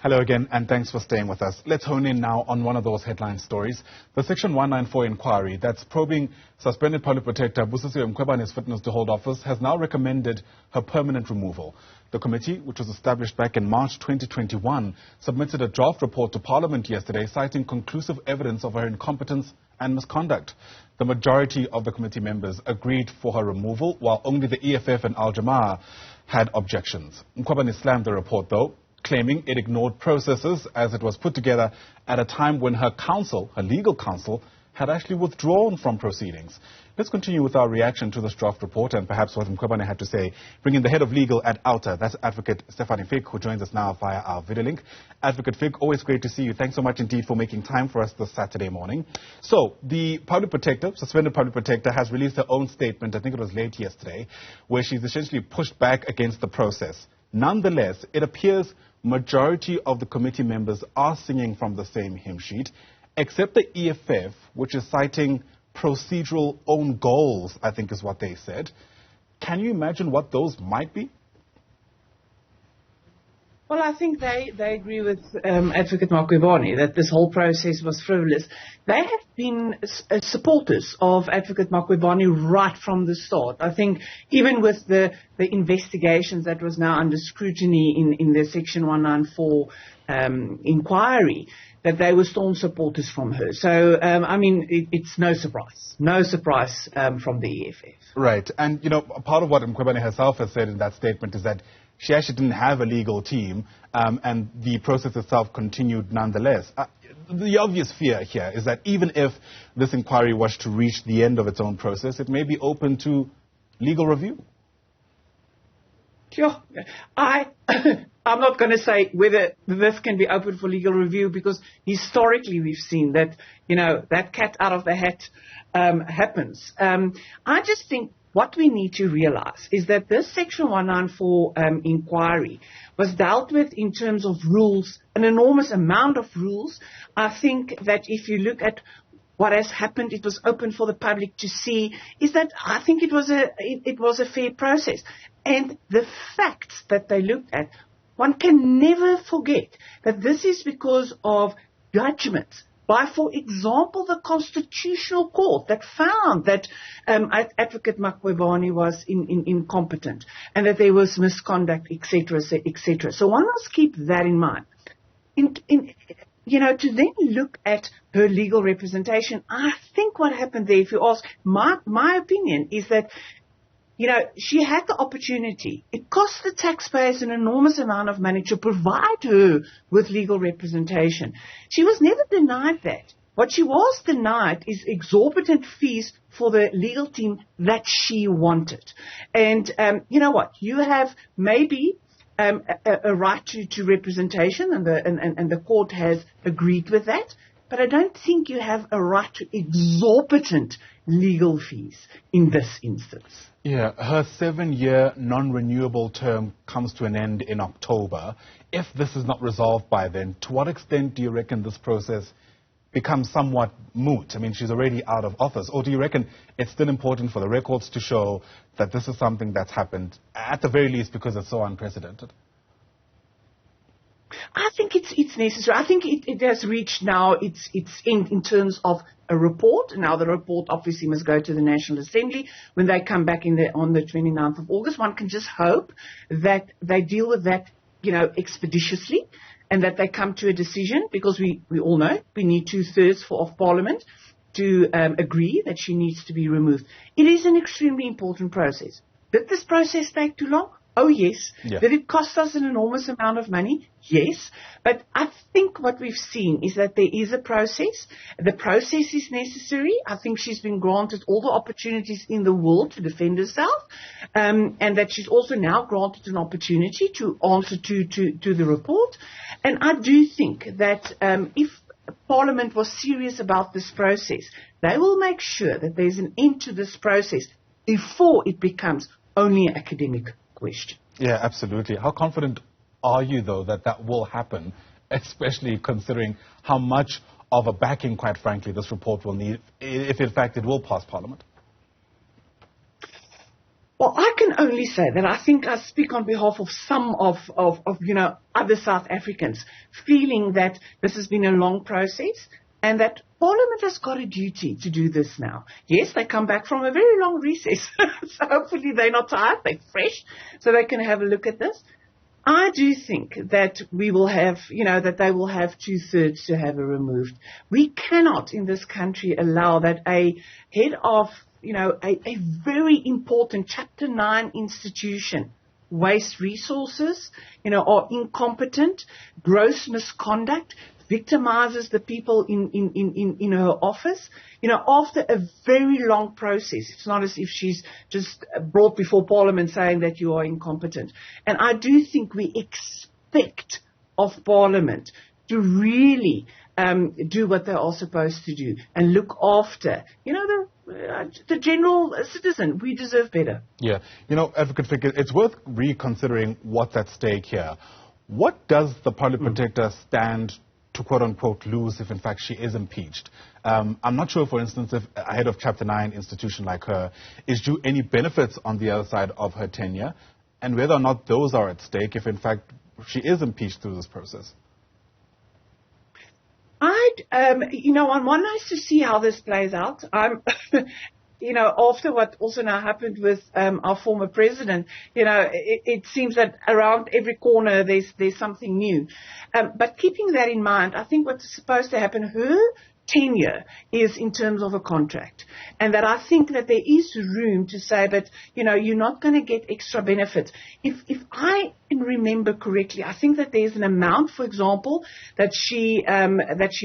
Hello again, and thanks for staying with us. Let's hone in now on one of those headline stories. The Section 194 inquiry that's probing suspended Public Protector Busisiwe Mkhwebane's fitness to hold office has now recommended her permanent removal. The committee, which was established back in March 2021, submitted a draft report to Parliament yesterday citing conclusive evidence of her incompetence and misconduct. The majority of the committee members agreed for her removal, while only the EFF and Al-Jamaa had objections. Mkhwebane slammed the report, though, claiming it ignored processes as it was put together at a time when her counsel, her legal counsel, had actually withdrawn from proceedings. Let's continue with our reaction to this draft report and perhaps what Mkhwebane had to say. Bring in the head of legal at OUTA, that's Advocate Stefanie Fick, who joins us now via our video link. Advocate Fick, always great to see you. Thanks so much indeed for making time for us this Saturday morning. So, the Public Protector, suspended Public Protector, has released her own statement, I think it was late yesterday, where she's essentially pushed back against the process. Nonetheless, it appears majority of the committee members are singing from the same hymn sheet, except the EFF, which is citing procedural own goals, I think is what they said. Can you imagine what those might be? Well, I think they agree with Advocate Mkhwebane that this whole process was frivolous. They have been supporters of Advocate Mkhwebane right from the start. I think even with the investigations that was now under scrutiny in the Section 194 inquiry, that they were staunch supporters from her. So, I mean, it's no surprise. No surprise from the EFF. Right. And, you know, part of what Mkhwebane herself has said in that statement is that she actually didn't have a legal team, and the process itself continued nonetheless. The obvious fear here is that even if this inquiry was to reach the end of its own process, it may be open to legal review. Sure. I'm not going to say whether this can be open for legal review, because historically we've seen that, you know, that cat out of the hat happens. I just think what we need to realize is that this Section 194 inquiry was dealt with in terms of rules, an enormous amount of rules. I think that if you look at what has happened, it was open for the public to see, is that I think it was a fair process. And the facts that they looked at, one can never forget that this is because of judgments by, for example, the Constitutional Court that found that Advocate Mkhwebane was incompetent and that there was misconduct, etc., etc. So one must keep that in mind. You know, to then look at her legal representation, I think what happened there, if you ask, my opinion is that, you know, she had the opportunity. It cost the taxpayers an enormous amount of money to provide her with legal representation. She was never denied that. What she was denied is exorbitant fees for the legal team that she wanted. And you know what? You have maybe a right to representation, and the court has agreed with that. But I don't think you have a right to exorbitant legal fees in this instance. Yeah, her 7-year non-renewable term comes to an end in October. If this is not resolved by then, to what extent do you reckon this process becomes somewhat moot? I mean, she's already out of office. Or do you reckon it's still important for the records to show that this is something that's happened, at the very least because it's so unprecedented? I think it's necessary. I think it has reached now its end in terms of a report. Now the report obviously must go to the National Assembly when they come back on the 29th of August. One can just hope that they deal with that, you know, expeditiously, and that they come to a decision, because we all know we need 2/3 of Parliament to agree that she needs to be removed. It is an extremely important process. Did this process take too long? Oh, yes. Yeah. Did it cost us an enormous amount of money? Yes. But I think what we've seen is that there is a process. The process is necessary. I think she's been granted all the opportunities in the world to defend herself, and that she's also now granted an opportunity to answer to the report. And I do think that if Parliament was serious about this process, they will make sure that there's an end to this process before it becomes only an academic question. Yeah, absolutely. How confident are you, though, that that will happen, especially considering how much of a backing, quite frankly, this report will need, if in fact it will pass Parliament? Well, I can only say that I think I speak on behalf of some of other South Africans, feeling that this has been a long process and that Parliament has got a duty to do this now. Yes, they come back from a very long recess, so hopefully they're not tired, they're fresh, so they can have a look at this. I do think that we will have, that they will have 2/3 to have it removed. We cannot in this country allow that a head of, a very important Chapter 9 institution waste resources, are incompetent, gross misconduct, victimizes the people in her office, after a very long process. It's not as if she's just brought before Parliament saying that you are incompetent. And I do think we expect of Parliament to really do what they are supposed to do and look after, the general citizen. We deserve better. Yeah. Advocate Fick, it's worth reconsidering what's at stake here. What does the Public Protector stand to quote-unquote lose if in fact she is impeached? I'm not sure, for instance, if a head of Chapter 9 institution like her is due any benefits on the other side of her tenure, and whether or not those are at stake if in fact she is impeached through this process. One nice to see how this plays out. After what also now happened with our former president, it seems that around every corner there's something new. But keeping that in mind, I think what's supposed to happen, her tenure is in terms of a contract. And that I think that there is room to say, but, you're not going to get extra benefits. If I can remember correctly, I think that there's an amount, for example, that she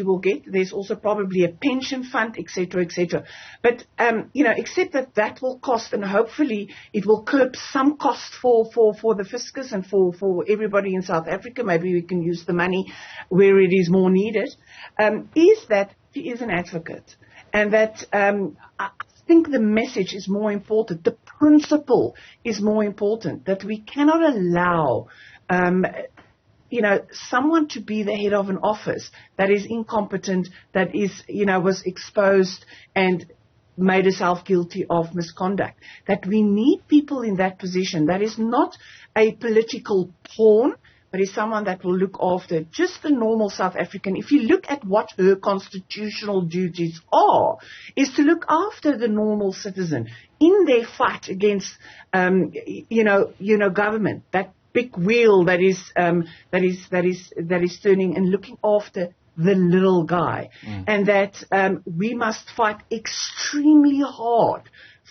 will get. There's also probably a pension fund, etc., etc. But, except that will cost, and hopefully it will curb some cost for the fiscus and for everybody in South Africa. Maybe we can use the money where it is more needed. Is that she is an advocate, and that I think the message is more important. The principle is more important, that we cannot allow someone to be the head of an office that is incompetent, that is, was exposed and made herself guilty of misconduct. That we need people in that position. That is not a political pawn, but is someone that will look after just the normal South African. If you look at what her constitutional duties are, is to look after the normal citizen in their fight against, government, that big wheel that is turning, and looking after the little guy. And that we must fight extremely hard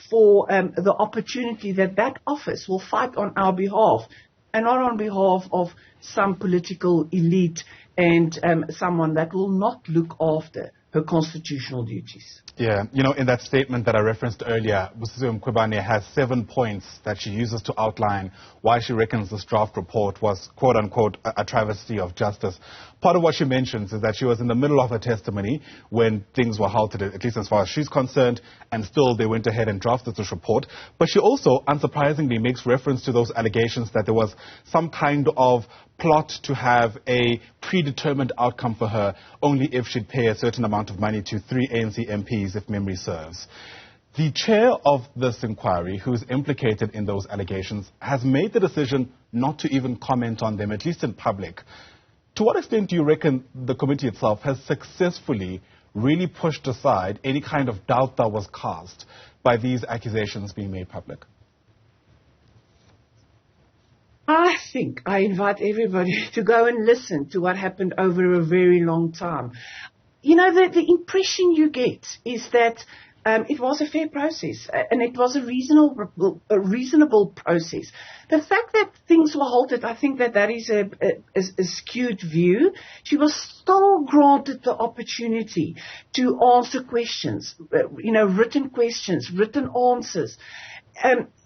for the opportunity that office will fight on our behalf, and not on behalf of some political elite and someone that will not look after her constitutional duties. Yeah, in that statement that I referenced earlier, Busisiwe Mkhebane has 7 points that she uses to outline why she reckons this draft report was, quote-unquote, a travesty of justice. Part of what she mentions is that she was in the middle of her testimony when things were halted, at least as far as she's concerned, and still they went ahead and drafted this report. But she also, unsurprisingly, makes reference to those allegations that there was some kind of plot to have a predetermined outcome for her only if she'd pay a certain amount of money to 3 ANC MPs, if memory serves. The chair of this inquiry, who's implicated in those allegations, has made the decision not to even comment on them, at least in public. To what extent do you reckon the committee itself has successfully really pushed aside any kind of doubt that was cast by these accusations being made public? I think I invite everybody to go and listen to what happened over a very long time. The impression you get is that it was a fair process, and it was a reasonable process. The fact that things were halted, I think that is a skewed view. She was still granted the opportunity to answer questions, written answers.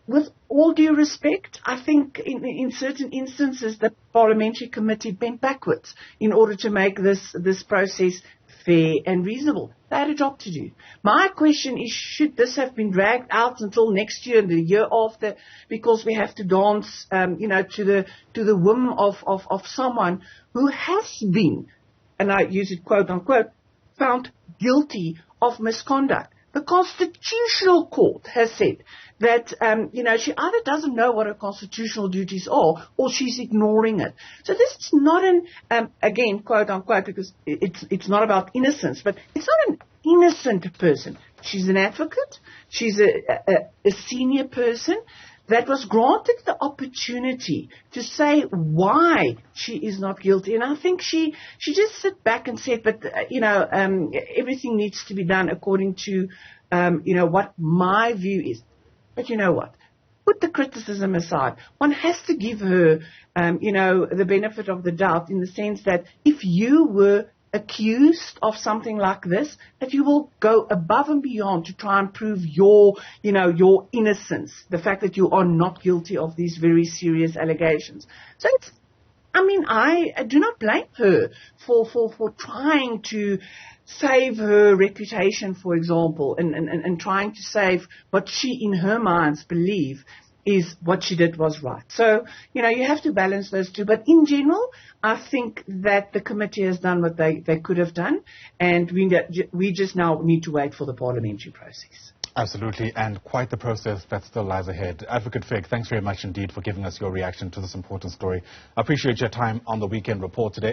With all due respect, I think in certain instances the parliamentary committee bent backwards in order to make this process fair and reasonable. They had a job to do. My question is, should this have been dragged out until next year and the year after, because we have to dance, to the whim of someone who has been, and I use it quote unquote, found guilty of misconduct? the Constitutional Court has said that, she either doesn't know what her constitutional duties are or she's ignoring it. So this is not again, quote unquote, because it's not about innocence, but it's not an innocent person. She's an advocate. She's a senior person that was granted the opportunity to say why she is not guilty. And I think she just sat back and said, but, everything needs to be done according to, what my view is. But you know what? Put the criticism aside. One has to give her, the benefit of the doubt in the sense that if you were accused of something like this, that you will go above and beyond to try and prove your innocence, the fact that you are not guilty of these very serious allegations. So I do not blame her for trying to save her reputation, for example, and trying to save what she, in her minds, believe is what she did was right. So, you have to balance those two. But in general, I think that the committee has done what they could have done, and we just now need to wait for the parliamentary process. Absolutely, and quite the process that still lies ahead. Advocate Fick, thanks very much indeed for giving us your reaction to this important story. I appreciate your time on the Weekend Report today.